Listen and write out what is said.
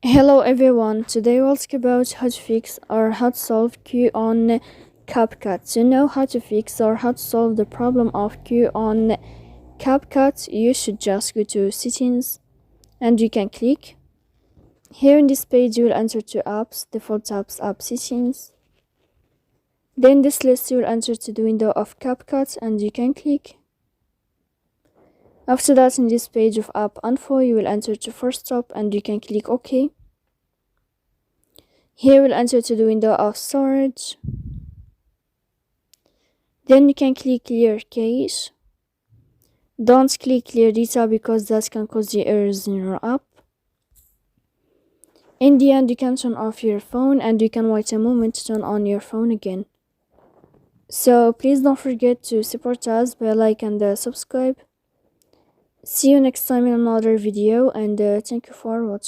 Hello everyone, today we'll talk about how to fix or how to solve queue on CapCut. To know how to fix or how to solve the problem of queue on CapCut, you should just go to settings and you can click. Here in this page you will enter to apps, default apps, app settings. Then this list you will enter to the window of CapCut and you can click. After that, in this page of app info, you will enter to first stop and you can click OK. Here we'll enter to the window of storage. Then you can click clear cache. Don't click clear data because that can cause you errors in your app. In the end, you can turn off your phone and you can wait a moment to turn on your phone again. So please don't forget to support us by like and subscribe. See you next time in another video and thank you for watching.